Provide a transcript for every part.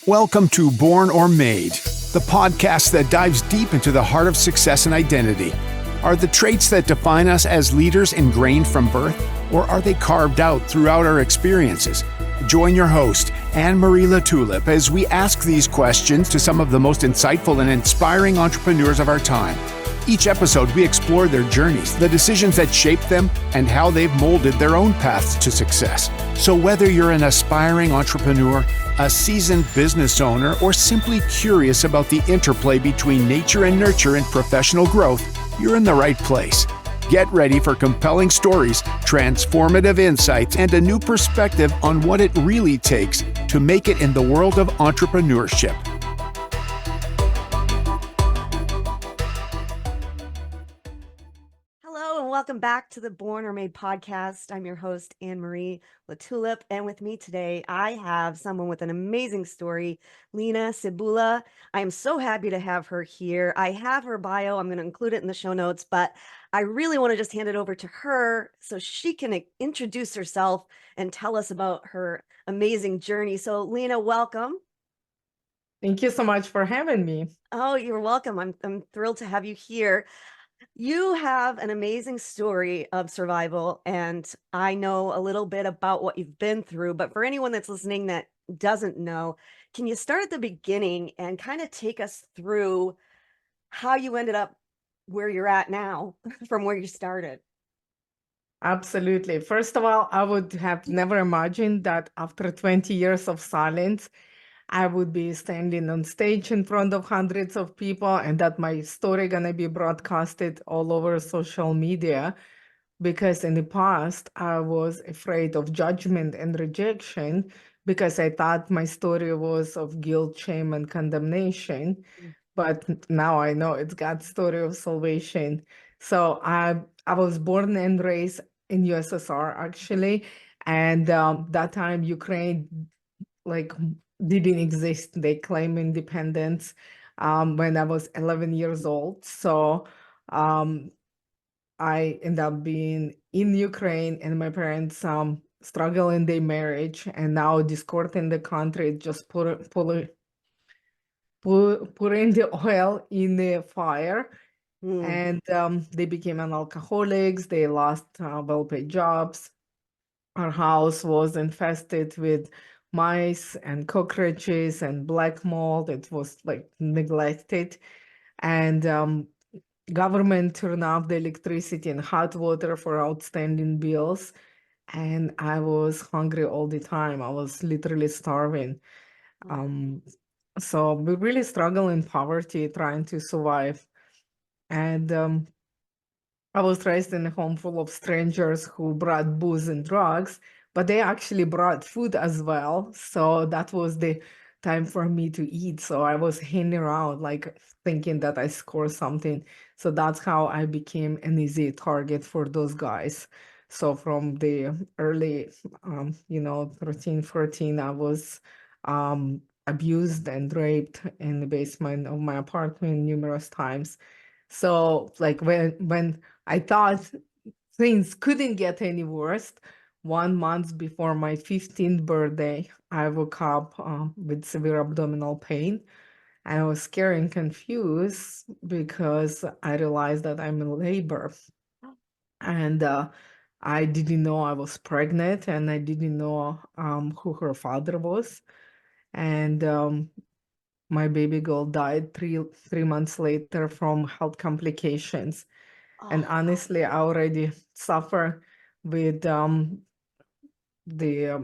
Welcome to Born or Made, the podcast that dives deep into the heart of success and identity. Are the traits that define us as leaders ingrained from birth, or are they carved out throughout our experiences? Join your host, Anne-Marie LaTulip, as we ask these questions to some of the most insightful and inspiring entrepreneurs of our time. Each episode, we explore their journeys, the decisions that shaped them, and how they've molded their own paths to success. So whether you're an aspiring entrepreneur, a seasoned business owner, or simply curious about the interplay between nature and nurture in professional growth, you're in the right place. Get ready for compelling stories, transformative insights, and a new perspective on what it really takes to make it in the world of entrepreneurship. Welcome back to the Born or Made podcast. I'm your host, Anne-Marie LaTulip, and with me today, I have someone with an amazing story, Lena Cebula. I am so happy to have her here. I have her bio. I'm going to include it in the show notes, but I really want to just hand it over to her so she can introduce herself and tell us about her amazing journey. So, Lena, welcome. Thank you so much for having me. Oh, you're welcome. I'm thrilled to have you here. You have an amazing story of survival, and I know a little bit about what you've been through, but for anyone that's listening that doesn't know, can you start at the beginning and kind of take us through how you ended up where you're at now from where you started? Absolutely. First of all, I would have never imagined that after 20 years of silence, I would be standing on stage in front of hundreds of people and that my story gonna be broadcasted all over social media. Because in the past, I was afraid of judgment and rejection because I thought my story was of guilt, shame, and condemnation. But now I know it's God's story of salvation. So I was born and raised in USSR actually, and that time Ukraine didn't exist. They claimed independence when I was 11 years old. So I ended up being in Ukraine, and my parents struggle in their marriage, and now discord in the country just putting the oil in the fire. And they became an alcoholics. They lost well-paid jobs. Our house was infested with mice and cockroaches and black mold. It was like neglected. And government turned off the electricity and hot water for outstanding bills. And I was hungry all the time. I was literally starving. So we really struggle in poverty, trying to survive. And I was raised in a home full of strangers who brought booze and drugs, but they actually brought food as well. So that was the time for me to eat. So I was hanging around, like thinking that I scored something. So that's how I became an easy target for those guys. So from the early, 13, 14, I was abused and raped in the basement of my apartment numerous times. So like when I thought things couldn't get any worse, 1 month before my 15th birthday, I woke up with severe abdominal pain. And I was scared and confused because I realized that I'm in labor. And I didn't know I was pregnant, and I didn't know who her father was. And my baby girl died three months later from health complications. And honestly, I already suffer with the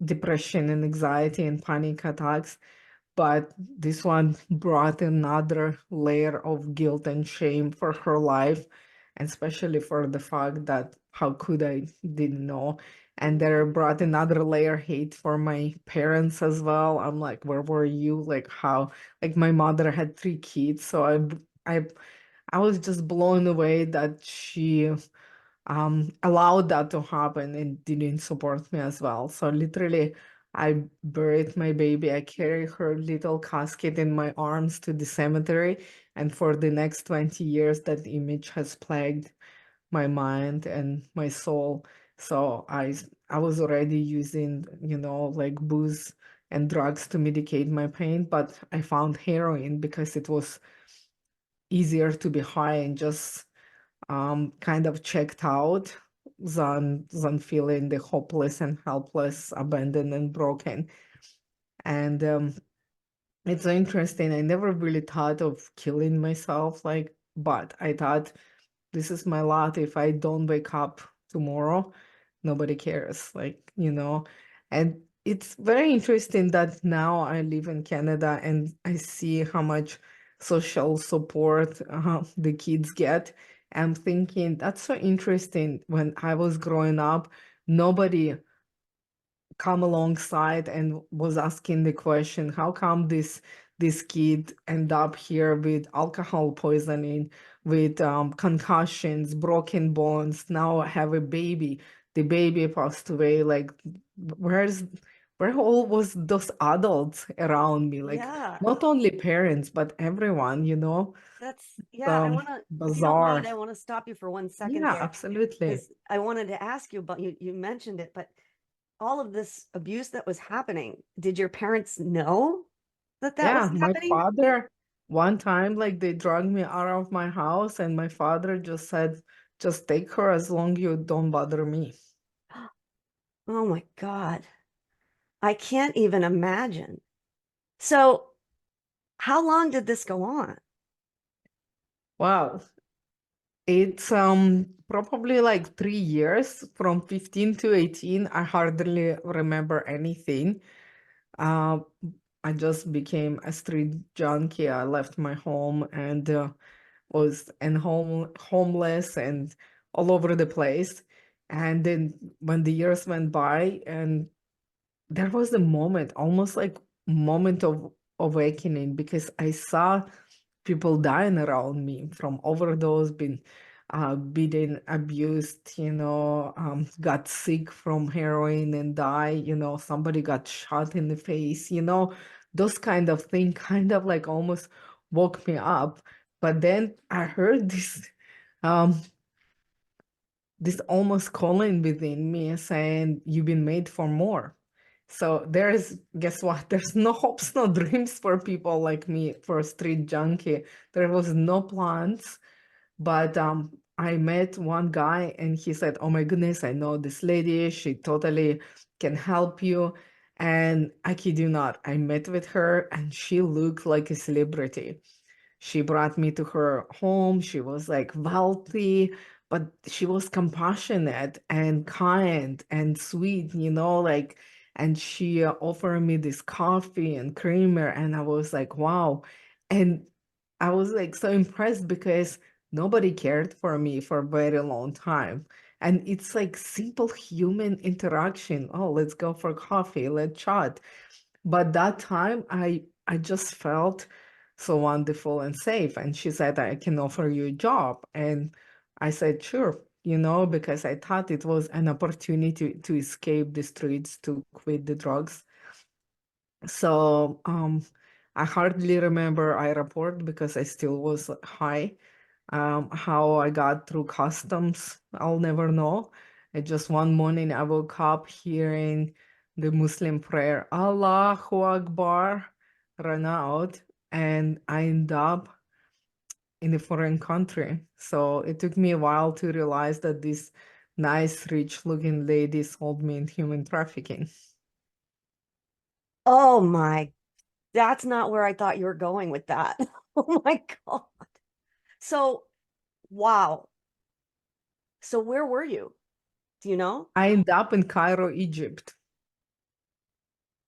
depression and anxiety and panic attacks. But this one brought another layer of guilt and shame for her life, and especially for the fact that how could I didn't know. And there brought another layer hate for my parents as well. I'm like, where were you? Like how? Like my mother had 3 kids, so I was just blown away that she allowed that to happen and didn't support me as well. So literally, I buried my baby. I carry her little casket in my arms to the cemetery, and for the next 20 years, that image has plagued my mind and my soul. So I was already using, like booze and drugs to medicate my pain, but I found heroin because it was easier to be high and just kind of checked out than feeling the hopeless and helpless, abandoned and broken. And it's so interesting. I never really thought of killing myself, like, but I thought this is my lot. If I don't wake up tomorrow, nobody cares, like, And it's very interesting that now I live in Canada and I see how much social support the kids get. I'm thinking that's so interesting. When I was growing up, nobody come alongside and was asking the question, how come this kid end up here with alcohol poisoning, with concussions, broken bones, now have a baby, the baby passed away, like where all was those adults around me, like Yeah, not only parents but everyone, I um want to, if you don't mind, bizarre. I want to stop you for 1 second Yeah, there absolutely. because I wanted to ask you about you mentioned it, but all of this abuse that was happening, did your parents know that that was Yeah, my happening? father, one time, like they dragged me out of my house, and my father just said, just take her as long you don't bother me. Oh my God. I can't even imagine. So, how long did this go on? Wow. It's probably like 3 years from 15 to 18. I hardly remember anything. Uh, I just became a street junkie. I left my home and was homeless and all over the place. And then when the years went by, and there was a moment, almost like moment of awakening, because I saw people dying around me from overdose, being beaten, abused, got sick from heroin and die, somebody got shot in the face, those kind of thing kind of like almost woke me up. But then I heard um, this almost calling within me saying, you've been made for more. So guess what? There's no hopes, no dreams for people like me, for a street junkie. There was no plans, but I met one guy and he said, oh my goodness, I know this lady. She totally can help you. And I kid you not, I met with her and she looked like a celebrity. She brought me to her home. She was like wealthy, but she was compassionate and kind and sweet, and she offered me this coffee and creamer. And I was like, wow. And I was like so impressed because nobody cared for me for a very long time. And it's like simple human interaction. Oh, let's go for coffee, let's chat. But that time I just felt so wonderful and safe. And she said, I can offer you a job. And I said, sure, because I thought it was an opportunity to escape the streets, to quit the drugs. So I hardly remember airport because I still was high. How I got through customs, I'll never know. Just one morning I woke up hearing the Muslim prayer, Allahu Akbar, run out, and I end up in a foreign country. So it took me a while to realize that this nice, rich-looking lady sold me in human trafficking. Oh my, that's not where I thought you were going with that. Oh my God. So, wow. So, where were you? Do you know? I end up in Cairo, Egypt.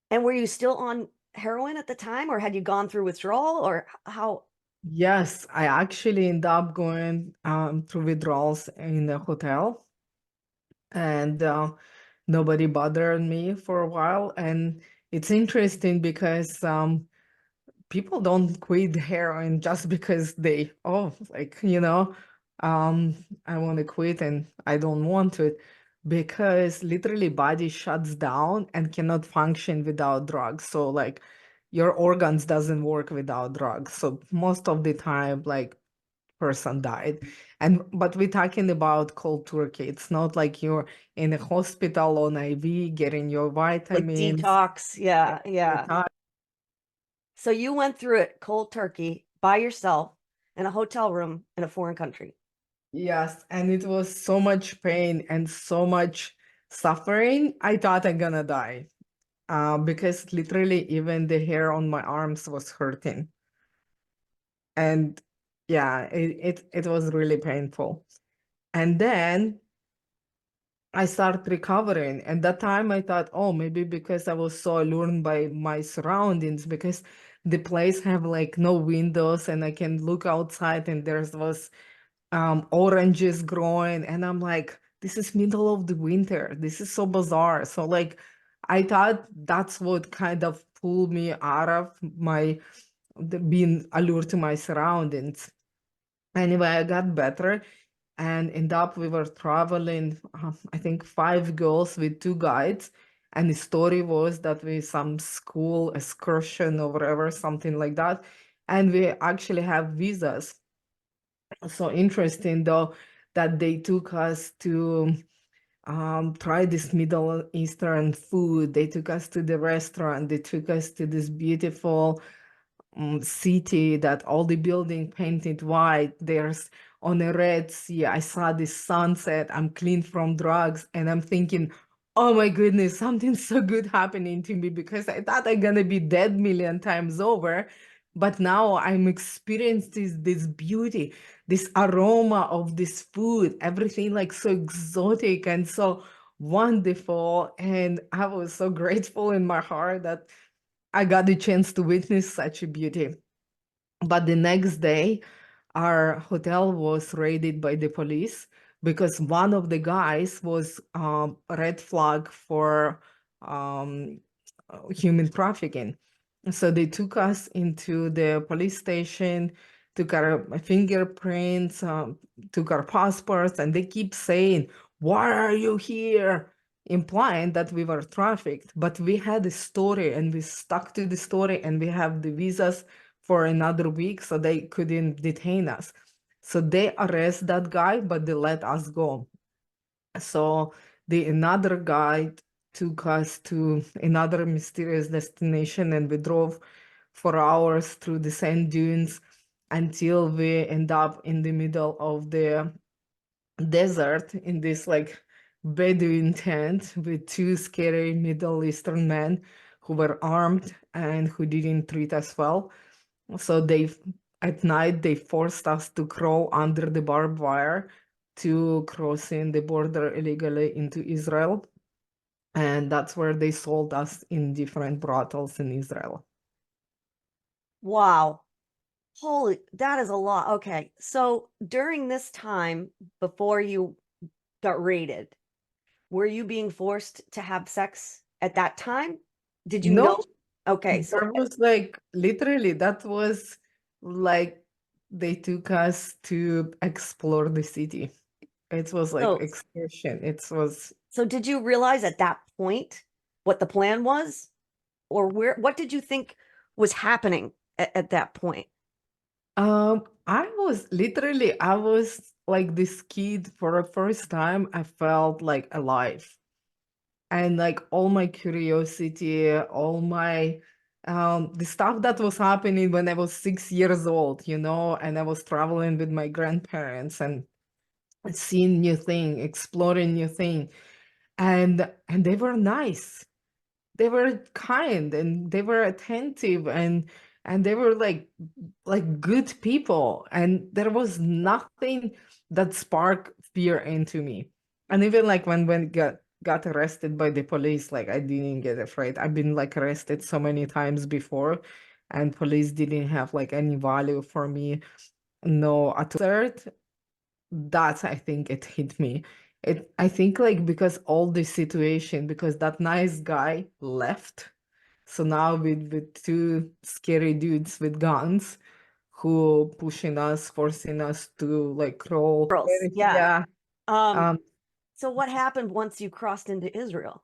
And were you still on heroin at the time, or had you gone through withdrawal, or how? Yes, I actually end up going through withdrawals in a hotel, and nobody bothered me for a while. And it's interesting because people don't quit heroin just because I want to quit and I don't want to, because literally body shuts down and cannot function without drugs. So your organs doesn't work without drugs. So most of the time, like person died. But we're talking about cold turkey. It's not like you're in a hospital on IV getting your Like vitamins. detox. Yeah, yeah. Detox. So you went through it cold turkey by yourself in a hotel room in a foreign country. Yes, and it was so much pain and so much suffering. I thought I'm gonna die. Because literally even the hair on my arms was hurting. And yeah, it was really painful. And then I started recovering. And that time I thought, oh, maybe because I was so allured by my surroundings, because the place have like no windows and I can look outside and there was oranges growing, and I'm like, this is middle of the winter. This is so bizarre. So like I thought that's what kind of pulled me out of being allured to my surroundings. Anyway, I got better and end up we were traveling, I think 5 girls with 2 guides. And the story was that we some school excursion or whatever, something like that. And we actually have visas. So interesting though that they took us to try this Middle Eastern food. They took us to the restaurant. They took us to this beautiful city that all the building painted white. There's on a red sea. I saw this sunset. I'm clean from drugs, and I'm thinking, oh my goodness, something so good happening to me, because I thought I'm gonna be dead million times over. But now I'm experiencing this beauty, this aroma of this food, everything like so exotic and so wonderful. And I was so grateful in my heart that I got the chance to witness such a beauty. But the next day, our hotel was raided by the police because one of the guys was red flag for um, human trafficking. So they took us into the police station, took our fingerprints, took our passports, and they keep saying, "Why are you here?" Implying that we were trafficked. But we had a story and we stuck to the story, and we have the visas for another week, so they couldn't detain us. So they arrest that guy, but they let us go. So the another guy took us to another mysterious destination, and we drove for hours through the sand dunes until we end up in the middle of the desert in this like Bedouin tent with 2 scary Middle Eastern men who were armed and who didn't treat us well. So at night they forced us to crawl under the barbed wire to crossing the border illegally into Israel. And that's where they sold us in different brothels in Israel. Wow. Holy, that is a lot. Okay. So during this time before you got raided, were you being forced to have sex at that time? Did you know? No, Okay. So there was like literally that was like they took us to explore the city. It was like so excursion. It was so did you realize at that point what the plan was? Or what did you think was happening at that point? I was like this kid for the first time. I felt like alive. And like all my curiosity, all my the stuff that was happening when I was 6 years old, and I was traveling with my grandparents and seeing new thing, exploring new thing. And they were nice. They were kind and they were attentive and they were like good people, and there was nothing that sparked fear into me. And even like when got arrested by the police, like I didn't get afraid. I've been like arrested so many times before, and police didn't have like any value for me. No, at third, that I think it hit me. I think like because all the situation, because that nice guy left, so now with 2 scary dudes with guns who pushing us, forcing us to like crawl. Girls, yeah. Yeah. Um, Um, so what happened once you crossed into Israel?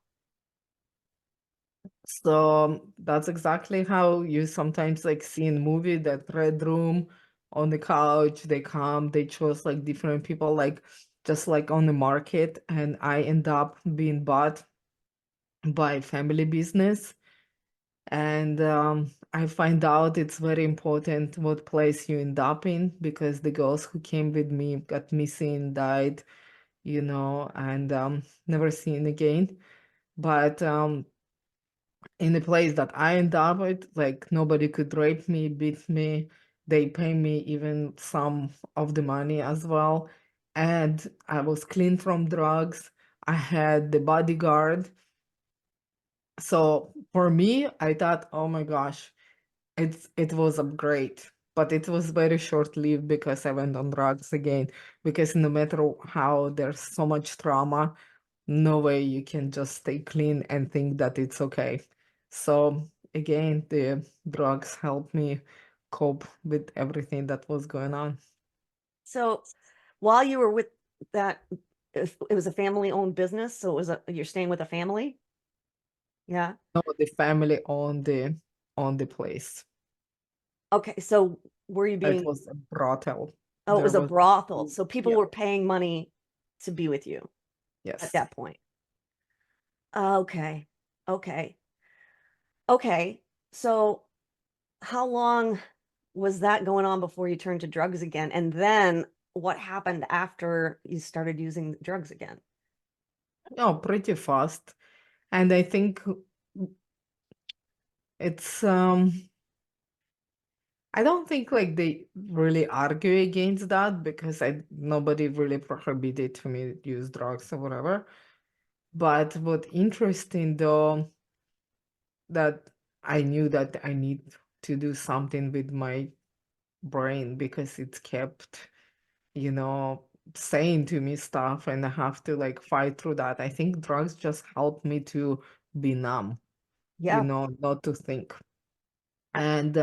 so that's exactly how you sometimes like see in movie that red room on the couch. They come, they chose like different people, like just like on the market, and I end up being bought by family business. And I find out it's very important what place you end up in, because the girls who came with me got missing, died, and never seen again. But in the place that I end up with, like nobody could rape me, beat me. They pay me even some of the money as well. And I was clean from drugs. I had the bodyguard. So for me, I thought, oh my gosh, it was a great, but it was very short-lived because I went on drugs again. Because no matter how there's so much trauma, no way you can just stay clean and think that it's okay. So again, the drugs helped me cope with everything that was going on. So while you were with that, it was a family-owned business, so you're staying with a family? Yeah. No, the family owned the place. Okay, so were you It being, was a brothel. oh, it There was a was, brothel, so people yeah, were paying money to be with you at yes. that point. Okay. Okay. Okay. So how long was that going on before you turned to drugs again? And then what happened after you started using drugs again? No, pretty fast. And I think it's I don't think like they really argue against that, because nobody really prohibited me to use drugs or whatever. But what interesting though, that I knew that I need to do something with my brain, because it kept, you know, saying to me stuff, and I have to like fight through that. I think drugs just helped me to be numb, Yeah. not to think. And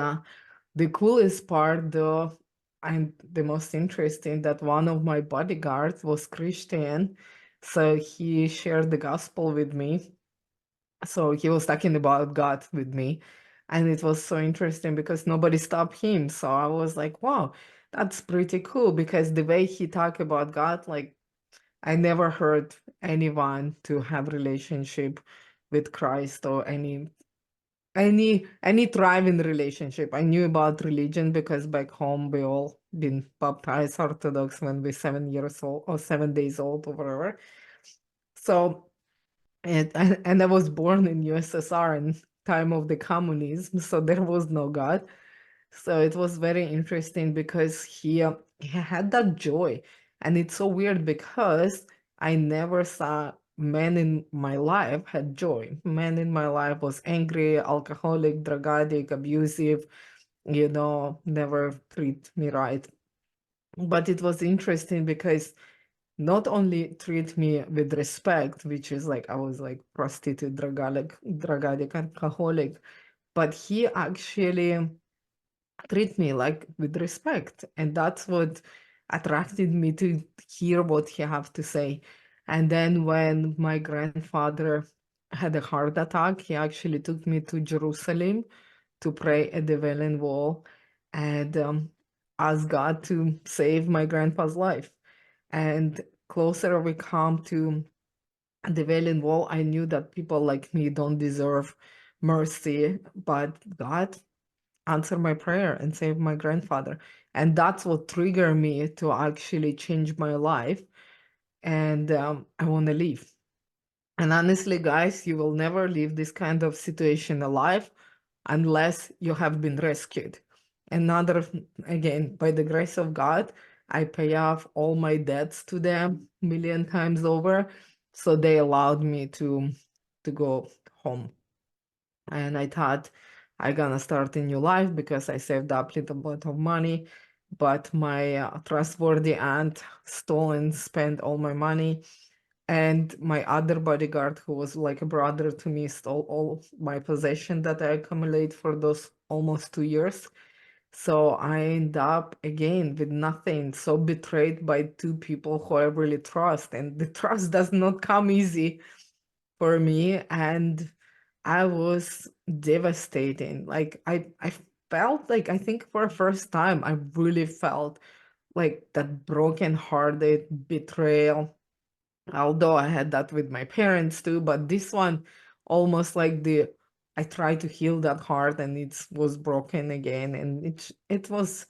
the coolest part, though, and the most interesting, that one of my bodyguards was Christian, so he shared the gospel with me. So he was talking about God with me, and it was so interesting because nobody stopped him. So I was like, wow, that's pretty cool, because the way he talked about God, like I never heard anyone to have relationship with Christ, or any thriving relationship. I knew about religion because back home we all been baptized Orthodox when we're 7 years old or 7 days old or whatever. So and I was born in USSR in time of the communism, so there was no God. So it was very interesting because he had that joy. And it's so weird because I never saw men in my life had joy. Men in my life was angry, alcoholic, drug addict, abusive, never treat me right. But it was interesting because not only treat me with respect, which is like I was like prostitute, drug addict, alcoholic, but he actually treat me like with respect, and that's what attracted me to hear what he have to say. And then when my grandfather had a heart attack, he actually took me to Jerusalem to pray at the Wailing Wall and ask God to save my grandpa's life. And closer we come to the Wailing Wall, I knew that people like me don't deserve mercy, but God answer my prayer and save my grandfather. And that's what triggered me to actually change my life. And I want to leave. And honestly, guys, you will never leave this kind of situation alive unless you have been rescued. Another, again, by the grace of God, I pay off all my debts to them 1,000,000 times over. So they allowed me to go home. And I thought I gonna start a new life because I saved up little bit of money, but my trustworthy aunt stole and spent all my money, and my other bodyguard, who was like a brother to me, stole all my possession that I accumulate for those almost 2 years. So I end up again with nothing, so betrayed by two people who I really trust, and the trust does not come easy for me. And I was devastating. Like I felt like, I think for the first time, I really felt like that broken-hearted betrayal. Although I had that with my parents too, but this one almost like I tried to heal that heart and it was broken again, and it was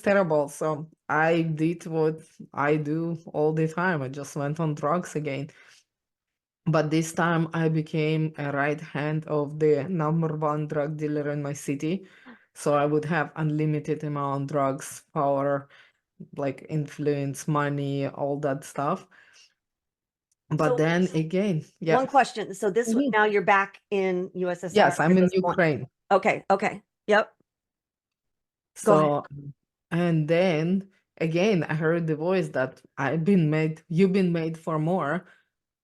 terrible. So I did what I do all the time. I just went on drugs again. But this time I became a right hand of the number one drug dealer in my city. So I would have unlimited amount drugs, power, like influence, money, all that stuff. But So then again, yeah. one question. So this Mhm. now you're back in USSR Yes, I'm at in this point. Ukraine. Okay. Okay. Yep. Go ahead. So, and then again, I heard the voice that you've been made for more.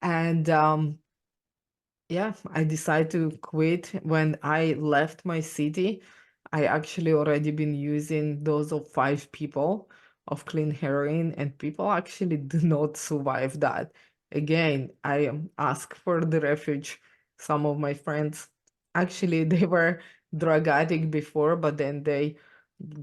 And yeah, I decided to quit. When I left my city, I actually already been using dose of 5 people of clean heroin, and people actually do not survive that. Again, I asked for the refuge. Some of my friends, actually, they were drug addict before, but then they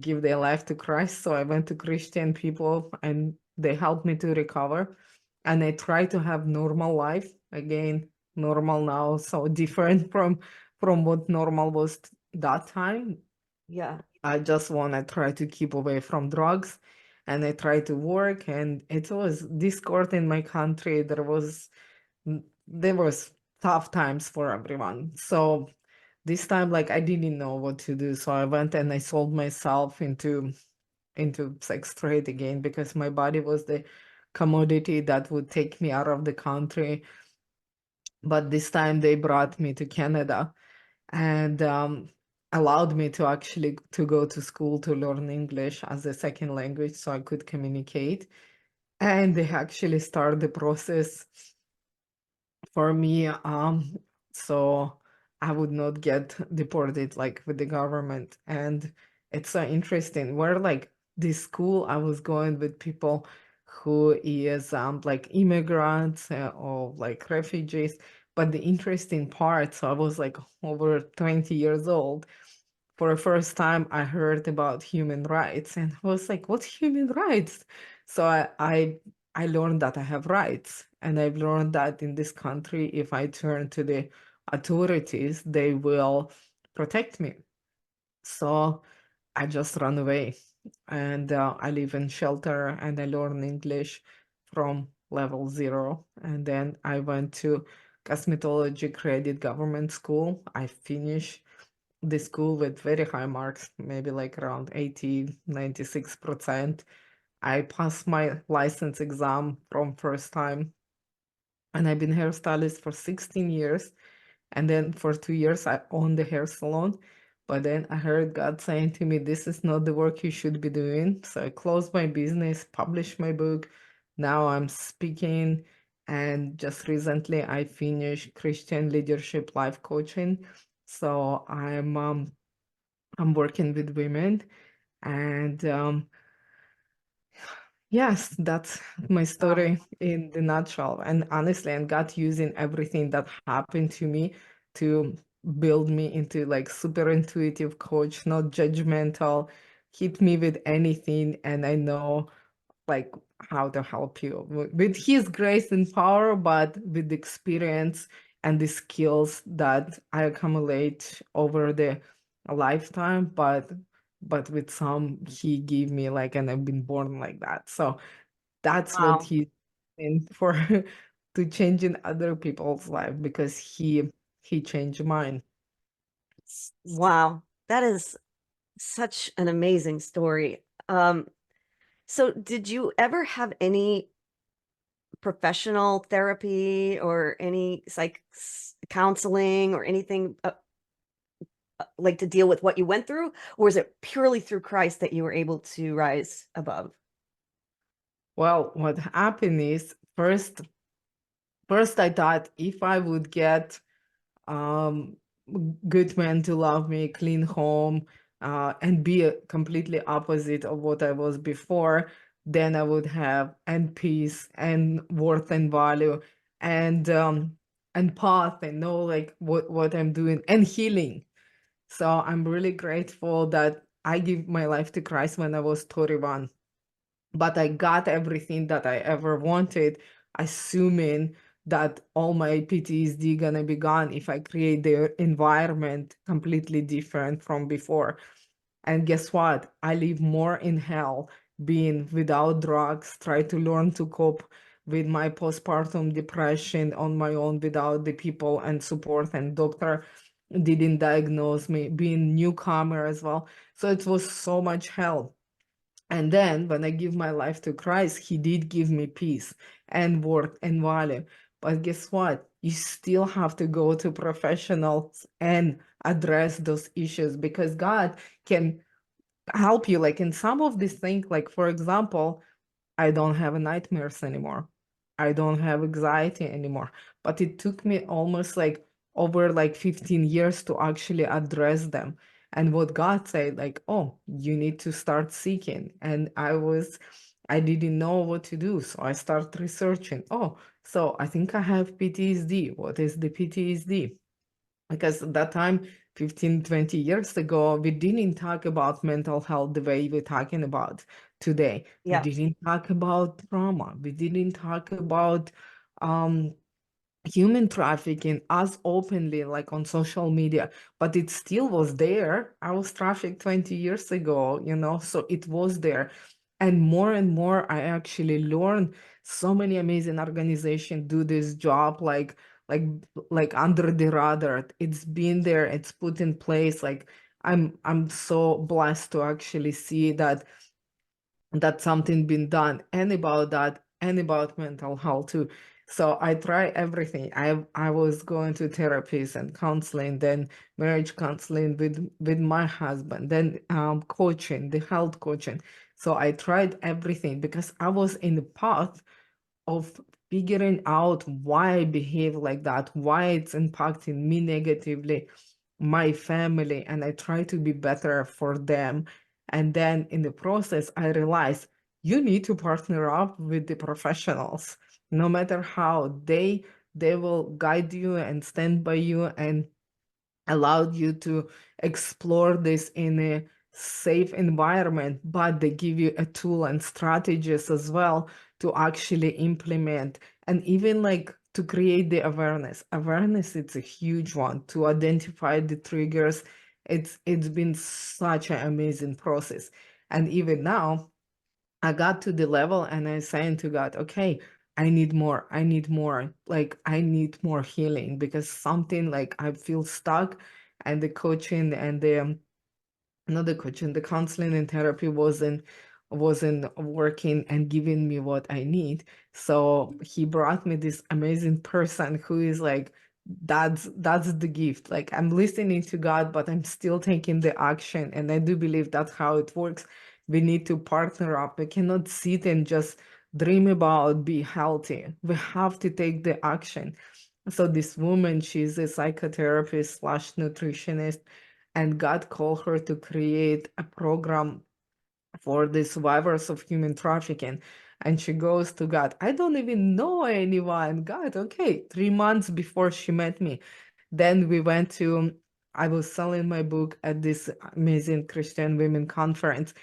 give their life to Christ. So I went to Christian people, and they helped me to recover. And I try to have normal life again. Normal now, so different from what normal was that time. Yeah. I just want to try to keep away from drugs, and I try to work. And it was discord in my country. There was tough times for everyone. So this time, like, I didn't know what to do. So I went and I sold myself into sex trade again, because my body was the commodity that would take me out of the country. But this time they brought me to Canada, and allowed me to actually to go to school to learn English as a second language so I could communicate. And they actually started the process for me, so I would not get deported like with the government. And it's so interesting. Where like this school, I was going with people who is like immigrants or like refugees. But the interesting part, so I was like over 20 years old. For the first time, I heard about human rights, and I was like, "What's human rights?" So I learned that I have rights, and I've learned that in this country, if I turn to the authorities, they will protect me. So I just run away, and I live in shelter, and I learn English from level 0. And then I went to cosmetology credit government school. I finished the school with very high marks, maybe like around 80, 96%. I passed my license exam from first time, and I've been hairstylist for 16 years. And then for 2 years, I owned the hair salon. But then I heard God saying to me, this is not the work you should be doing. So I closed my business, published my book. Now I'm speaking. And just recently, I finished Christian Leadership Life Coaching. So I'm working with women. And yes, that's my Wow. story in the nutshell. And honestly, and God using everything that happened to me to build me into like super intuitive coach, not judgmental, hit me with anything, and I know like how to help you with his grace and power, but with the experience and the skills that I accumulate over the lifetime, but with some he gave me like, and I've been born like that. So that's what Wow. he's in for to change in other people's life, because he changed mine. Wow. That is such an amazing story. So did you ever have any professional therapy or any counseling or anything like to deal with what you went through? Or is it purely through Christ that you were able to rise above? Well, what happened is first I thought if I would get um good men to love me, clean home, and be a completely opposite of what I was before, then I would have and peace and worth and value and path, and know like what I'm doing, and healing. So I'm really grateful that I gave my life to Christ when I was 31. But I got everything that I ever wanted, assuming that all my PTSD gonna be gone if I create the environment completely different from before. And guess what? I live more in hell being without drugs, try to learn to cope with my postpartum depression on my own without the people and support, and doctor didn't diagnose me, being newcomer as well. So it was so much hell. And then when I give my life to Christ, he did give me peace and worth and value. But guess what? You still have to go to professionals and address those issues, because God can help you. Like in some of these things, like for example, I don't have nightmares anymore. I don't have anxiety anymore. But it took me almost like over like 15 years to actually address them. And what God said, like, oh, you need to start seeking. And I didn't know what to do. So I started researching. Oh, so I think I have PTSD. What is the PTSD? Because at that time, 15, 20 years ago, we didn't talk about mental health the way we're talking about today. We Yeah. didn't talk about trauma. We didn't talk about um, human trafficking as openly like on social media, but it still was there. I was trafficked 20 years ago, so it was there. And more I actually learned so many amazing organizations do this job like like under the radar. It's been there, it's put in place. Like I'm so blessed to actually see that something been done, and about that, and about mental health too. So I try everything. I was going to therapies and counseling, then marriage counseling with my husband, then coaching, the health coaching. So I tried everything because I was in the path of figuring out why I behave like that, why it's impacting me negatively, my family, and I try to be better for them. And then in the process, I realized you need to partner up with the professionals. No matter how, they will guide you and stand by you and allowed you to explore this in a safe environment, but they give you a tool and strategies as well to actually implement, and even like to create the awareness. Awareness, it's a huge one to identify the triggers. It's been such an amazing process. And even now, I got to the level and I saying to God, okay, I need more. I need more. Like I need more healing, because something like I feel stuck, and the coaching and the not the coaching, the counseling and therapy wasn't working and giving me what I need. So he brought me this amazing person who is like, that's the gift. Like I'm listening to God, but I'm still taking the action. And I do believe that's how it works. We need to partner up. We cannot sit and just dream about be healthy. We have to take the action. So this woman, she's a psychotherapist slash nutritionist, and God called her to create a program for the survivors of human trafficking. And she goes to God, I don't even know anyone. God, okay. 3 months before she met me, then we went to, I was selling my book at this amazing Christian women conference,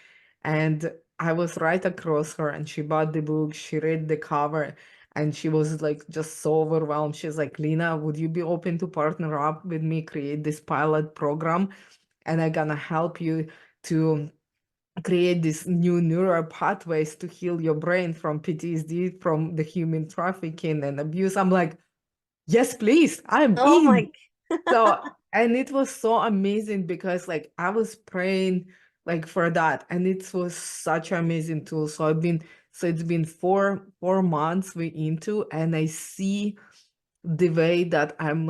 and I was right across her, and she bought the book, she read the cover, and she was like just so overwhelmed. She's like, Lena, would you be open to partner up with me, create this pilot program? And I'm gonna help you to create these new neural pathways to heal your brain from PTSD, from the human trafficking and abuse. I'm like, yes, please, I'm Oh in. my. So, and it was so amazing because like I was praying like for that, and it was such an amazing tool. So it's been four months we into, and I see the way that I'm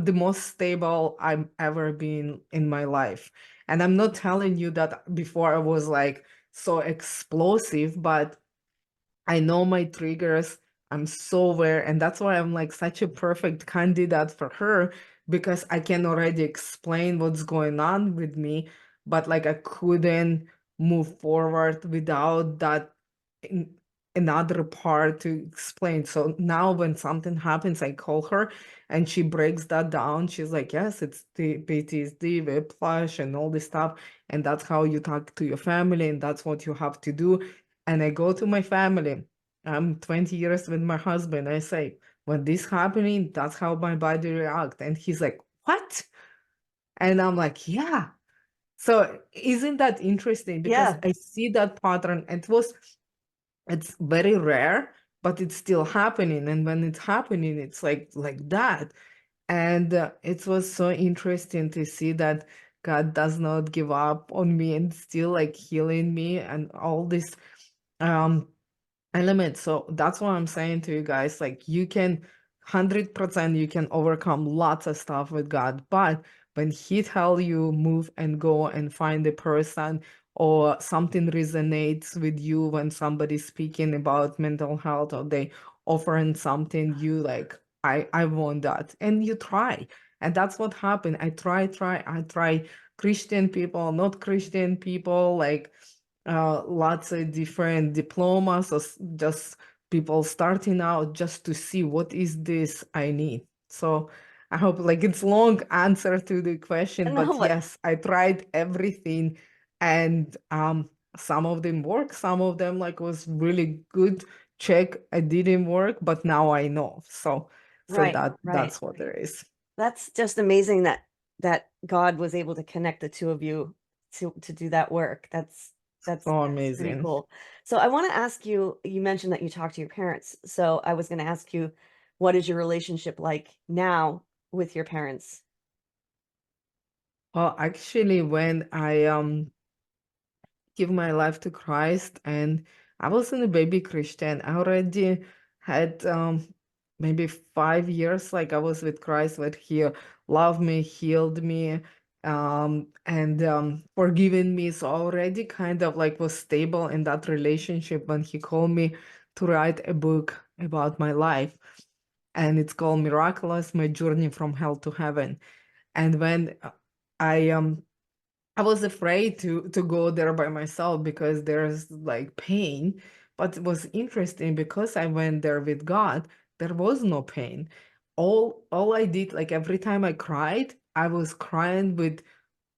the most stable I've ever been in my life. And I'm not telling you that before I was like so explosive, but I know my triggers. I'm so aware, and that's why I'm like such a perfect candidate for her, because I can already explain what's going on with me, but like I couldn't move forward without that another part to explain. So now when something happens, I call her and she breaks that down. She's like, yes, it's the PTSD, whiplash, and all this stuff. And that's how you talk to your family, and that's what you have to do. And I go to my family. I'm 20 years with my husband. I say, when this happening, that's how my body react. And he's like, what? And I'm like, yeah. So isn't that interesting? Because Yeah. I see that pattern. It's very rare, but it's still happening. And when it's happening, it's like that. And it was so interesting to see that God does not give up on me and still like healing me and all this um element. So that's what I'm saying to you guys. Like you can 100% you can overcome lots of stuff with God, but when He tell you move and go and find a person, or something resonates with you when somebody's speaking about mental health, or they offering something, you like, I want that, and you try. And that's what happened. I try Christian people, not Christian people, like lots of different diplomas, or just people starting out just to see what is this I need. So I hope like it's long answer to the question, No, but yes, I tried everything, and some of them work, some of them like was really good check, I didn't work, but now I know. So right. that's what there is. That's just amazing that God was able to connect the two of you to do that work. That's So pretty amazing. cool. So I want to ask you, you mentioned that you talk to your parents. So I was going to ask you, what is your relationship like now with your parents? Well, actually, when I give my life to Christ, and I wasn't a baby Christian. I already had maybe 5 years like I was with Christ, where He loved me, healed me, and forgiven me. So I already kind of like was stable in that relationship when He called me to write a book about my life. And it's called Miraculous, My Journey from Hell to Heaven. And when I I was afraid to go there by myself because there's like pain, but it was interesting because I went there with God, there was no pain. All I did, like every time I cried, I was crying with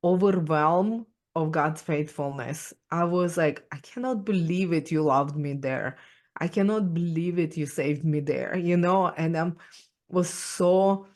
overwhelm of God's faithfulness. I was like, I cannot believe it, you loved me there. I cannot believe it, you saved me there, and was so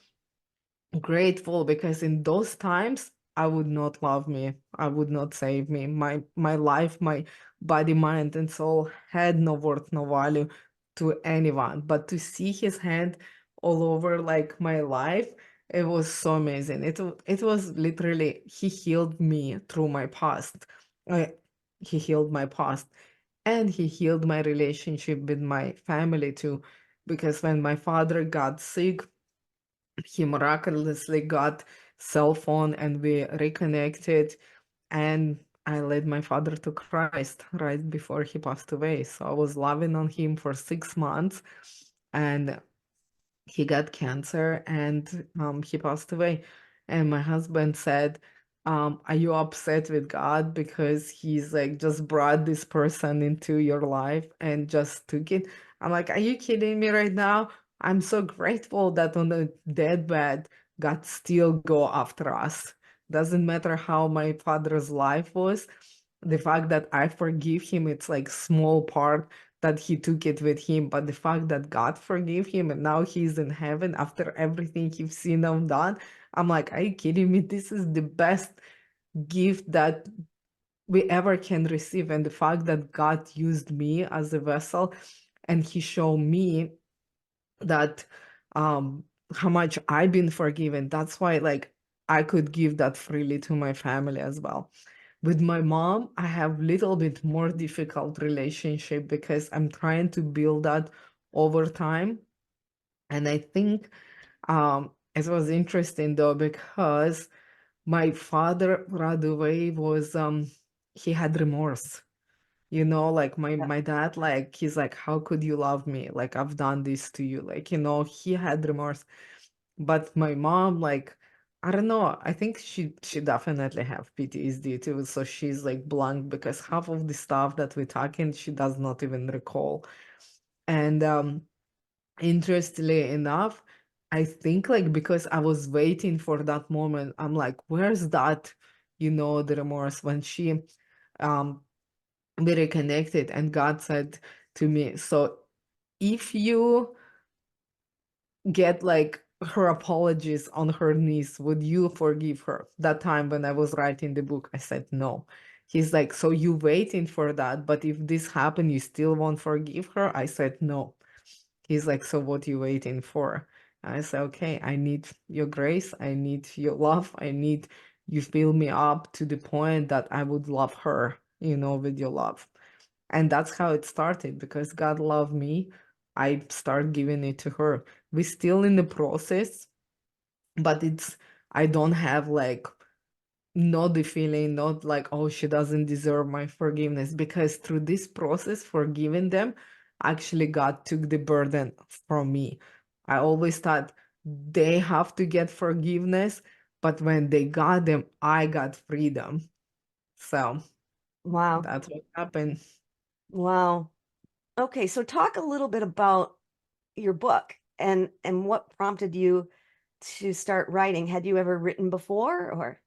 grateful, because in those times I would not love me, I would not save me. My life, my body, mind, and soul had no worth, no value to anyone. But to see His hand all over like my life, it was so amazing. It was literally He healed me through my past. Uh, he healed my past, and He healed my relationship with my family too, because when my father got sick, he miraculously got cell phone and we reconnected, and I led my father to Christ right before he passed away. So I was loving on him for 6 months, and he got cancer, and he passed away. And my husband said, are you upset with God because He's like just brought this person into your life and just took it? I'm like, are you kidding me right now? I'm so grateful that on the deathbed, God still go after us. Doesn't matter how my father's life was. The fact that I forgive him, it's like small part that he took it with him, but the fact that God forgave him and now he's in heaven after everything he's seen and done, I'm like, are you kidding me? This is the best gift that we ever can receive. And the fact that God used me as a vessel, and He showed me that how much I've been forgiven. That's why like I could give that freely to my family as well. With my mom, I have little bit more difficult relationship because I'm trying to build that over time. And I think it was interesting though, because my father right away was he had remorse. Like my Yeah. my dad, like he's like, how could you love me? Like I've done this to you. Like, he had remorse. But my mom, like I don't know. I think she definitely have PTSD too. So she's like blank because half of the stuff that we're talking, she does not even recall. And interestingly enough, I think like because I was waiting for that moment, I'm like, where's that, the remorse when she we reconnected and God said to me, so if you get like her apologies on her knees, would you forgive her? That time when I was writing the book, I said no. He's like, so you waiting for that, but if this happened, you still won't forgive her? I said no. He's like, so what you waiting for? I said, okay, I need your grace. I need your love. I need you fill me up to the point that I would love her, with your love. And that's how it started because God loved me. I start giving it to her. We're still in the process, but I don't have like, not the feeling, not like, oh, she doesn't deserve my forgiveness, because through this process, forgiving them, actually God took the burden from me. I always thought they have to get forgiveness, but when they got them, I got freedom. So Wow. that's what happened. Wow. Okay, so talk a little bit about your book and what prompted you to start writing. Had you ever written before or?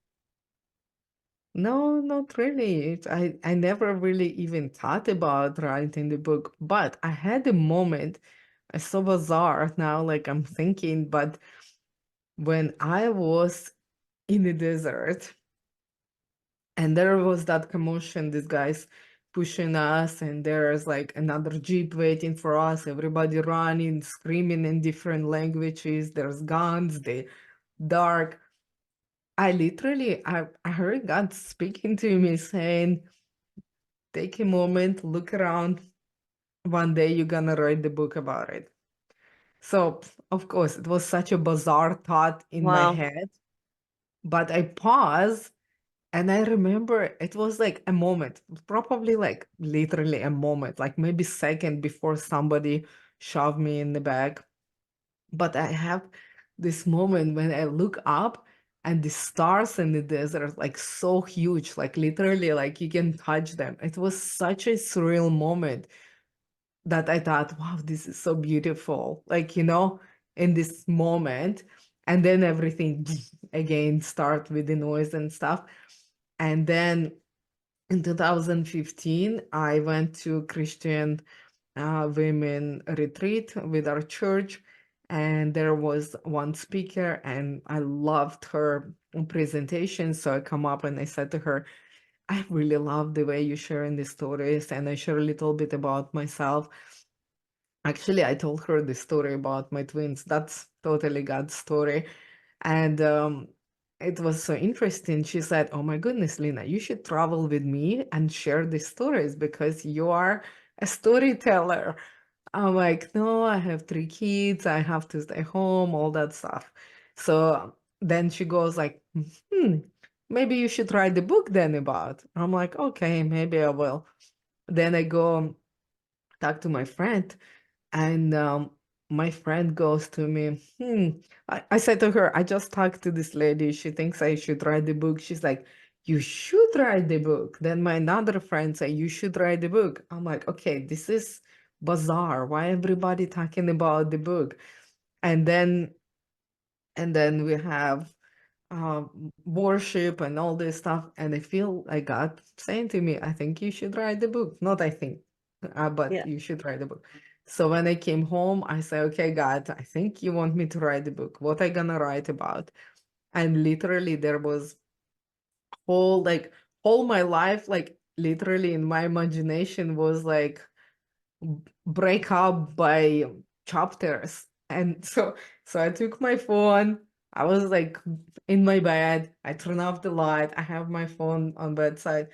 No, not really. I never really even thought about writing the book, but I had a moment. It's so bizarre now, like I'm thinking, but when I was in the desert and there was that commotion, these guys pushing us, and there's like another jeep waiting for us, everybody running, screaming in different languages, there's guns, the dark. I heard God speaking to me saying, take a moment, look around. One day you're gonna write the book about it. So, of course, it was such a bizarre thought in my Wow. head, but I paused and I remember it was like a moment, probably like literally a moment, like maybe second before somebody shoved me in the back. But I have this moment when I look up and the stars in the desert are like so huge, like literally like you can touch them. It was such a surreal moment that I thought, wow, this is so beautiful. Like, in this moment. And then everything again start with the noise and stuff. And then in 2015, I went to Christian women retreat with our church. And there was one speaker, and I loved her presentation. So I come up and I said to her, I really love the way you sharing the stories. And I share a little bit about myself. Actually, I told her the story about my twins. That's totally God's story. And it was so interesting. She said, oh my goodness, Lena, you should travel with me and share the stories because you are a storyteller. I'm like, no, I have 3 kids. I have to stay home, all that stuff. So then she goes like, hmm, maybe you should write the book then about. I'm like, okay, maybe I will. Then I go talk to my friend, and my friend goes to me, I said to her, I just talked to this lady. She thinks I should write the book. She's like, you should write the book. Then my another friend say, you should write the book. I'm like, okay, this is bizarre. Why everybody talking about the book? And then we have worship and all this stuff. And I feel like God saying to me, I think you should write the book. Not I think, but Yeah. you should write the book. So when I came home, I said, okay, God, I think you want me to write the book. What I gonna write about? And literally there was whole my life, like literally in my imagination was like break up by chapters. And so I took my phone. I was like in my bed. I turned off the light. I have my phone on bedside.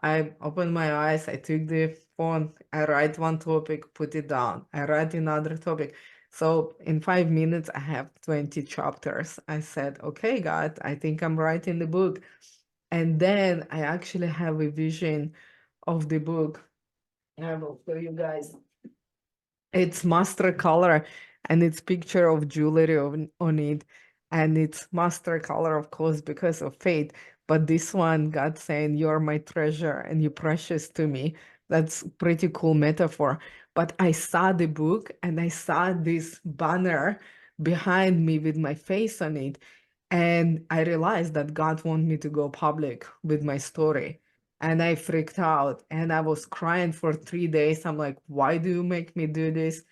I opened my eyes. I took the phone. I write one topic, put it down. I write another topic. So in 5 minutes, I have 20 chapters. I said, okay, God, I think I'm writing the book. And then I actually have a vision of the book. I will show you guys. It's master color and it's picture of jewelry on it. and it's master color, of course, because of fate. But this one, God saying, "You're my treasure and you're precious to me." That's pretty cool metaphor. But I saw the book and I saw this banner behind me with my face on it. And I realized that God wanted me to go public with my story. And I freaked out and I was crying for 3 days. I'm like, why do you make me do this?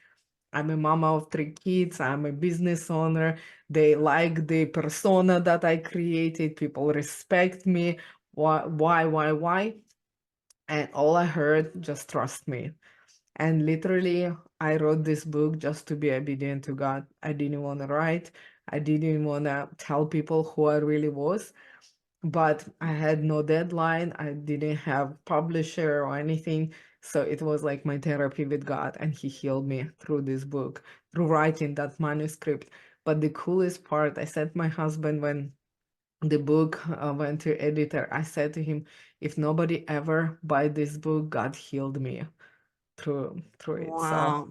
I'm a mama of 3 kids. I'm a business owner. They like the persona that I created. People respect me. Why? And all I heard, just trust me. And literally, I wrote this book just to be obedient to God. I didn't want to write. I didn't want to tell people who I really was. But I had no deadline. I didn't have publisher or anything. So it was like my therapy with God, and He healed me through this book, through writing that manuscript. But the coolest part, I said my husband when the book went to editor, I said to him, if nobody ever buy this book, God healed me through it. So Wow.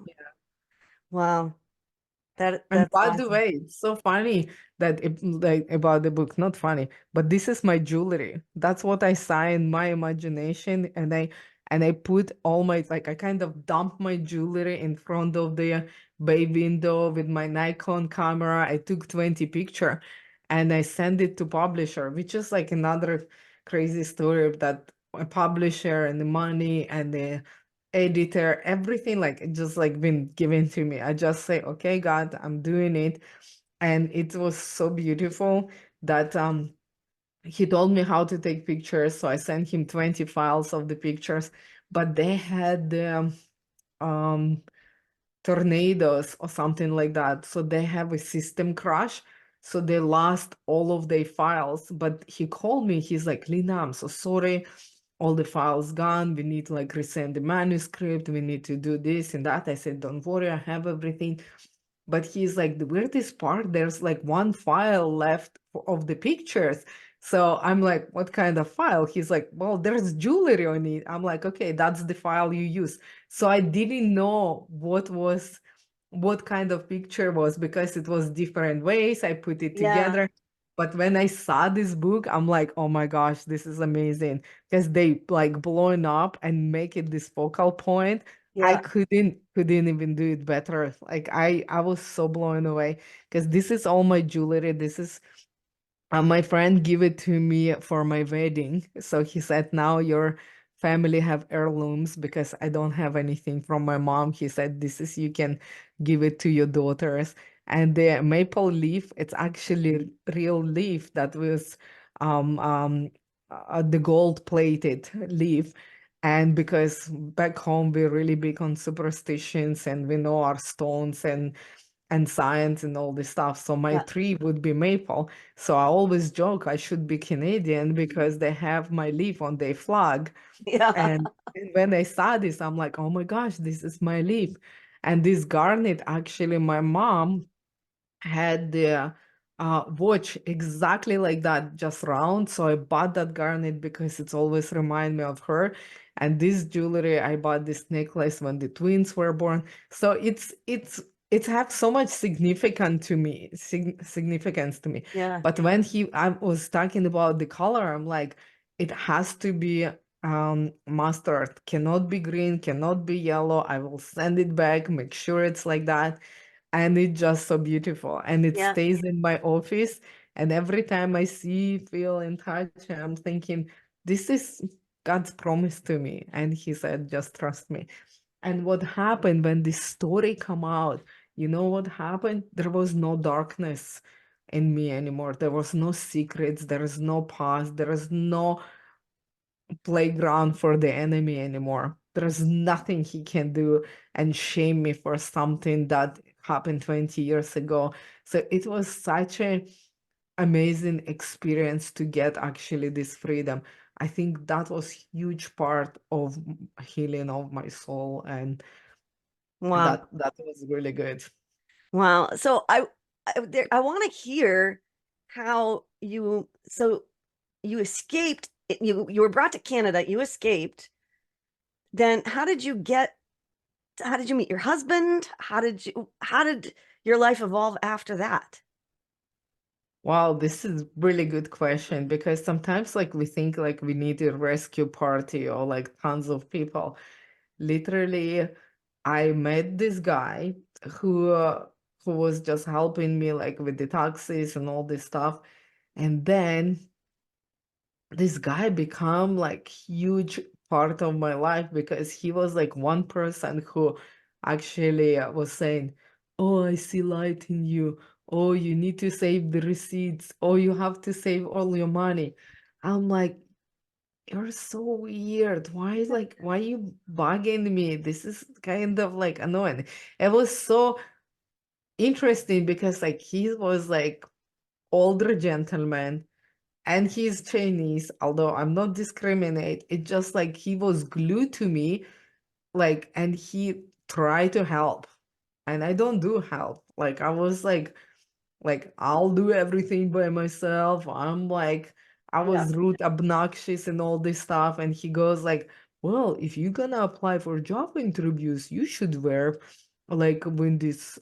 Wow. and That's by the awesome. way, it's so funny that like about the book, not funny, but this is my jewelry. That's what I saw in my imagination, and I put all my like I kind of dumped my jewelry in front of the bay window with my Nikon camera. I took 20 picture and I sent it to publisher, which is like another crazy story of that a publisher and the money and the editor, everything like it just like been given to me. I just say, okay, God, I'm doing it. And it was so beautiful that he told me how to take pictures. So I sent him 20 files of the pictures, but they had um tornadoes or something like that. So they have a system crash. So they lost all of their files. But he called me, he's like, Lena, I'm so sorry. All the files gone. We need to like resend the manuscript. We need to do this and that. I said, don't worry, I have everything. But he's like, the weirdest part, there's like one file left of the pictures. So I'm like, what kind of file? He's like, well, there's jewelry on it. I'm like, okay, that's the file you use. So I didn't know what kind of picture was because it was different ways. I put it Yeah. together. But when I saw this book, I'm like, oh my gosh, this is amazing. Because they like blowing up and make it this focal point. I Yeah. couldn't even do it better. Like I was so blown away because this is all my jewelry. This is my friend gave it to me for my wedding. So he said, now your family have heirlooms because I don't have anything from my mom. He said, this is, you can give it to your daughters. And the maple leaf, it's actually real leaf that was um, um, the gold plated leaf. And because back home, we're really big on superstitions and we know our stones and science and all this stuff. So my Yeah. tree would be maple. So I always joke I should be Canadian because they have my leaf on their flag. Yeah. And when I saw this, I'm like, oh my gosh, this is my leaf. And this garnet, actually, my mom had the watch exactly like that, just round. So I bought that garnet because it's always remind me of her. And this jewelry, I bought this necklace when the twins were born. So it's have so much significance to me, significance to me. Yeah. But when I was talking about the color, I'm like, it has to be mustard, cannot be green, cannot be yellow. I will send it back, make sure it's like that, and it's just so beautiful and it Yeah. stays in my office, and every time I see, feel, and touch, I'm thinking this is God's promise to me, and he said just trust me. And what happened when this story come out, you know what happened? There was no darkness in me anymore. There was no secrets, there is no past, there is no playground for the enemy anymore. There's nothing he can do and shame me for something that happened 20 years ago. So it was such a amazing experience to get actually this freedom. I think that was huge part of healing of my soul, and Wow. that was really good. Wow. So I want to hear how you escaped, you were brought to Canada, you escaped. Then how did you meet your husband? How did your life evolve after that? Wow, this is really good question because sometimes like we think like we need a rescue party or like tons of people. Literally, I met this guy who uh, who was just helping me like with the taxes and all this stuff. And then this guy become like huge part of my life because he was like one person who actually was saying, "Oh, I see light in you. Oh, you need to save the receipts. Oh, you have to save all your money." I'm like, "You're so weird. Why you bugging me? This is kind of like annoying." It was so interesting because like he was like older gentleman and he's Chinese, although I'm not discriminate. It just like he was glued to me, like, and he tried to help. And I don't do help. Like I was like I'll do everything by myself. I'm like I Yeah. was rude, obnoxious, and all this stuff. And he goes like, "Well, if you're gonna apply for job interviews, you should wear like when this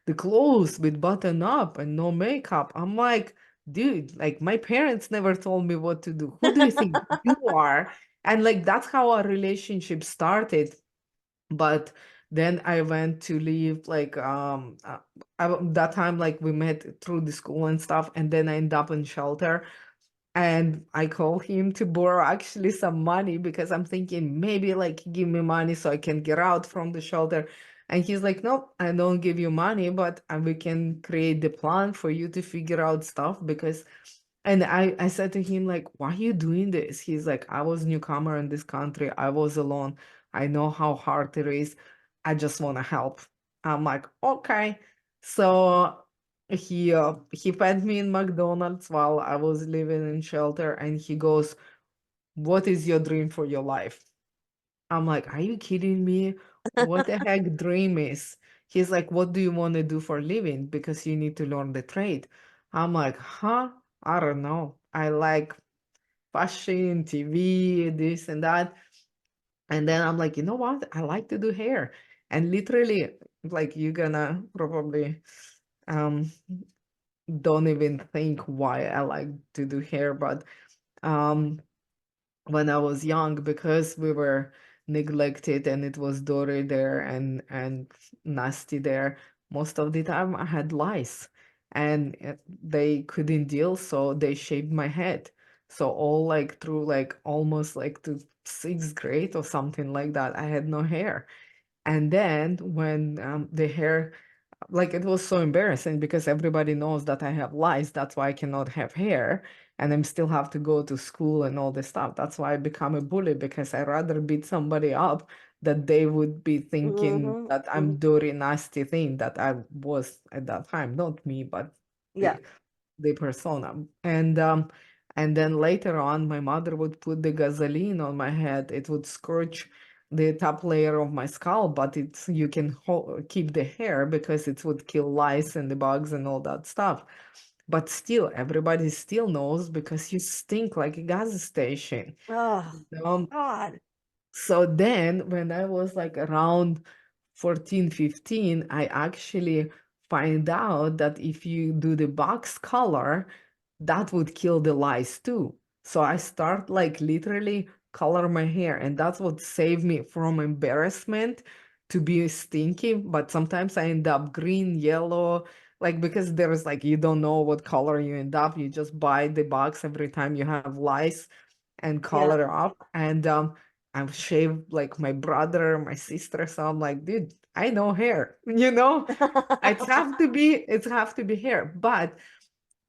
the clothes with button up and no makeup." I'm like, dude, like my parents never told me what to do. Who do you think you are? And like that's how our relationship started. But then I went to leave like that time like we met through the school and stuff, and then I ended up in shelter. And I call him to borrow actually some money because I'm thinking maybe like give me money so I can get out from the shelter. And he's like, "Nope, I don't give you money, but we can create the plan for you to figure out stuff because." And I said to him like, "Why are you doing this?" He's like, "I was newcomer in this country. I was alone. I know how hard it is. I just want to help." I'm like, "Okay." So he fed me in McDonald's while I was living in shelter, and he goes, "What is your dream for your life?" I'm like, "Are you kidding me? What the heck dream is?" He's like, "What do you want to do for a living? Because you need to learn the trade." I'm like, "Huh? I don't know. I like fashion, TV, this and that." And then I'm like, "You know what? I like to do hair." And literally, like, you're gonna probably um don't even think why I like to do hair, but um when I was young, because we were neglected and it was dirty there and nasty there, most of the time I had lice, and they couldn't deal, so they shaved my head. So all like through like almost like to sixth grade or something like that, I had no hair. And then when the hair, like it was so embarrassing because everybody knows that I have lice. That's why I cannot have hair, and I'm still have to go to school and all this stuff. That's why I become a bully because I rather beat somebody up that they would be thinking Hmm. that I'm doing nasty thing that I was at that time, not me, but Yeah. the the persona. And then later on, my mother would put the gasoline on my head. It would scorch the top layer of my skull, but it's you can keep the hair because it would kill lice and the bugs and all that stuff. But still, everybody still knows because you stink like a gas station. Oh, Um, God. so then when I was like around 14, 15, I actually find out that if you do the box color, that would kill the lice too. So I start like literally color my hair, and that's what saved me from embarrassment to be stinky. But sometimes I end up green, yellow, like because there's like you don't know what color you end up. You just buy the box every time you have lice and Yeah. color up. And I've shaved like my brother, my sister. So I'm like, dude, I know hair, you know? It's have to be hair. But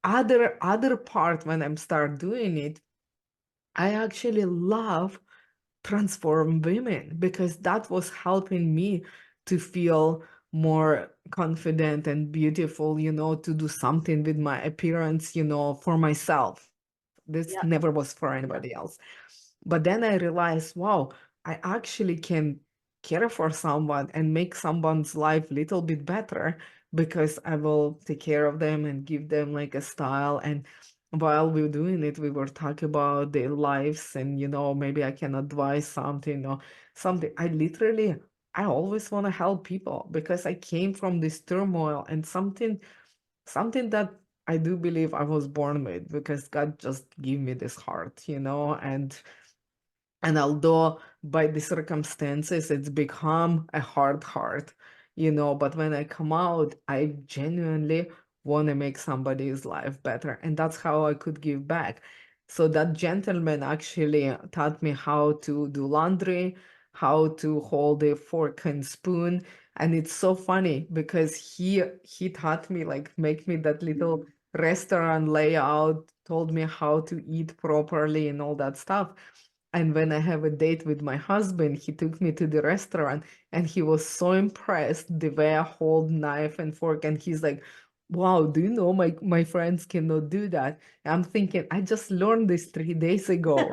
other part when I'm start doing it, I actually love transform women because that was helping me to feel more confident and beautiful, to do something with my appearance, for myself. This never Yeah. was for anybody else. But then I realized, wow, I actually can care for someone and make someone's life little bit better because I will take care of them and give them like a style. And while we were doing it, we were talking about their lives and, maybe I can advise something or something. I always want to help people because I came from this turmoil and something that I do believe I was born with, because God just gave me this heart, and although by the circumstances it's become a hard heart, but when I come out, I genuinely want to make somebody's life better. And that's how I could give back. So that gentleman actually taught me how to do laundry, how to hold a fork and spoon. And it's so funny because he taught me, like, make me that little restaurant layout, told me how to eat properly and all that stuff. And when I have a date with my husband, he took me to the restaurant and he was so impressed the way I hold knife and fork. And he's like, wow, do you know my friends cannot do that? And I'm thinking, I just learned this 3 days ago,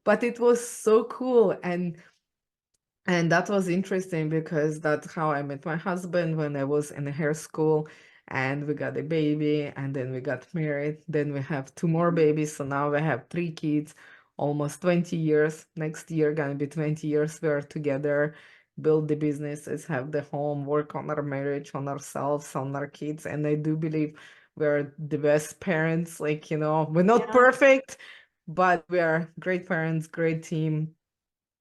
but it was so cool. And that was interesting because that's how I met my husband when I was in hair school, and we got a baby, and then we got married. Then we have two more babies. So now we have 3 kids, almost 20 years. Next year, gonna be 20 years we are together, build the businesses, have the home, work on our marriage, on ourselves, on our kids. And I do believe we're the best parents. Like, we're not Yeah. perfect, but we are great parents, great team.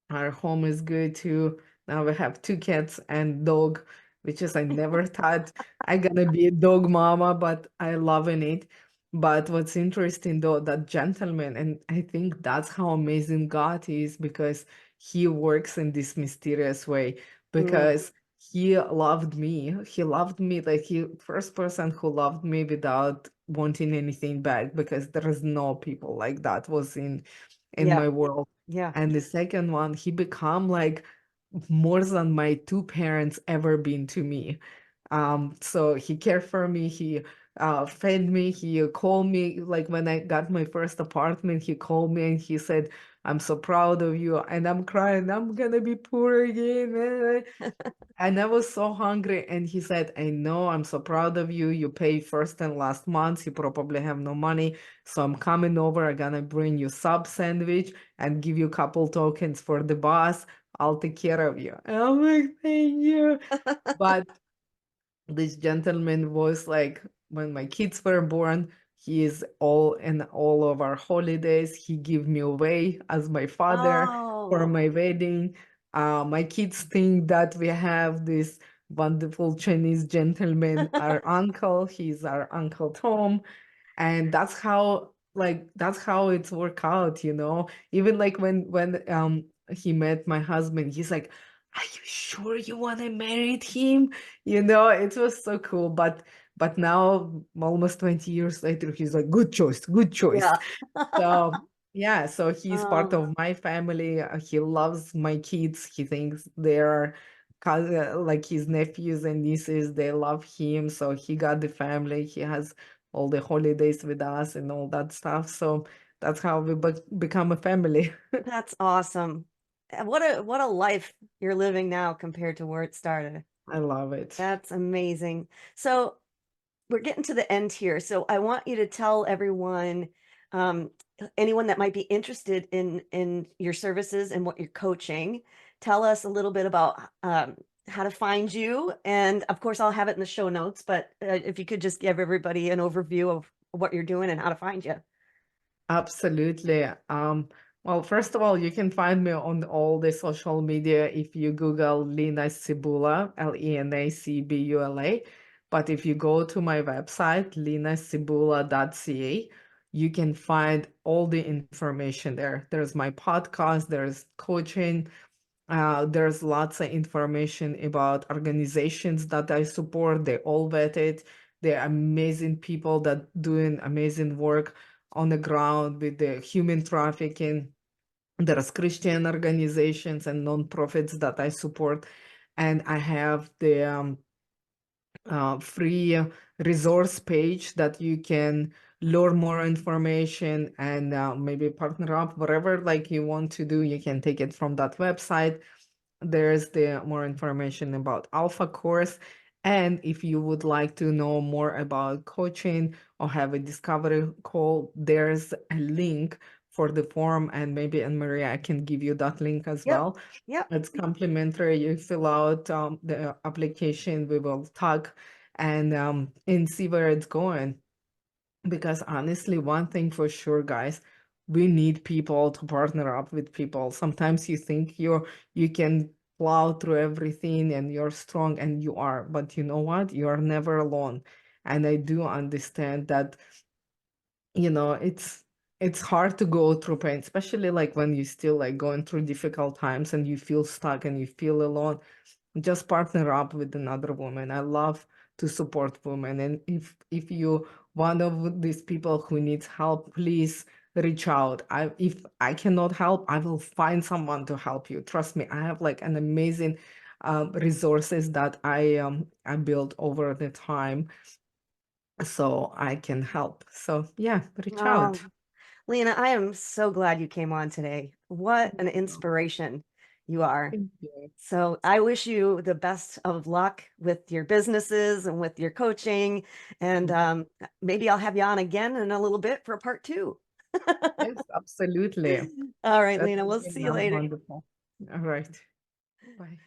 Our home is good too. Now we have 2 cats and dog, which is I never thought I gonna be a dog mama, but I loving it. But what's interesting though, that gentleman, and I think that's how amazing God is, because he works in this mysterious way, Mm, because he loved me. He loved me like he first person who loved me without wanting anything back, because there is no people like that was in yeah. my world. Yeah. And the second one, he become like more than my two parents ever been to me. So he cared for me, he fed me, he called me, like when I got my first apartment, he called me and he said, I'm so proud of you. And I'm crying, I'm gonna be poor again. And I was so hungry. And he said, I know, I'm so proud of you. You pay first and last months. You probably have no money. So I'm coming over. I'm gonna bring you sub sandwich and give you a couple tokens for the bus. I'll take care of you. And I'm like, thank you. But this gentleman was like, when my kids were born, he is all in all of our holidays. He gave me away as my father for Oh, my wedding. My kids think that we have this wonderful Chinese gentleman, our uncle. He's our Uncle Tom. And that's how it's work out, even like when he met my husband, he's like, are you sure you want to marry him? It was so cool. But now, almost 20 years later, he's like, good choice, good choice. yeah. So yeah, so he's part Um, of my family. He loves my kids. He thinks they're like his nephews and nieces. They love him. So he got the family. He has all the holidays with us and all that stuff. So that's how we become a family. that's awesome. What a life you're living now compared to where it started. I love it. That's amazing. So we're getting to the end here. So I want you to tell everyone, um, anyone that might be interested in your services and what you're coaching, tell us a little bit about how to find you. And of course, I'll have it in the show notes, but if you could just give everybody an overview of what you're doing and how to find you. Absolutely. Well, first of all, you can find me on all the social media if you Google Lena Cebula, Lenacbula. But if you go to my website, lenacebula.ca, you can find all the information there. There's my podcast, there's coaching, there's lots of information about organizations that I support. They all vetted. They're amazing people that doing amazing work on the ground with the human trafficking. There's Christian organizations and nonprofits that I support. And I have the free resource page that you can learn more information and maybe partner up, whatever like you want to do, you can take it from that website. There's the more information about Alpha course. And if you would like to know more about coaching or have a discovery call, there's a link for the form, and maybe Anne Maria, I can give you that link as Yep. well. Yep. It's complimentary. You fill out the application. We will talk, and see where it's going. Because honestly, one thing for sure, guys, we need people to partner up with people. Sometimes you think you can plow through everything and you're strong, and you are, but you know what? You are never alone. And I do understand that, it's hard to go through pain, especially like when you still like going through difficult times and you feel stuck and you feel alone. Just partner up with another woman. I love to support women, and if you one of these people who needs help, please reach out. If I cannot help, I will find someone to help you. Trust me, I have like an amazing resources that I built over the time, so I can help. So yeah, reach out. Oh, Lena, I am so glad you came on today. What an Thank you. inspiration you are. Thank you. So I wish you the best of luck with your businesses and with your coaching. And maybe I'll have you on again in a little bit for part 2. Yes, absolutely. All right, That Lena, would we'll be see you later. wonderful. All right. Bye.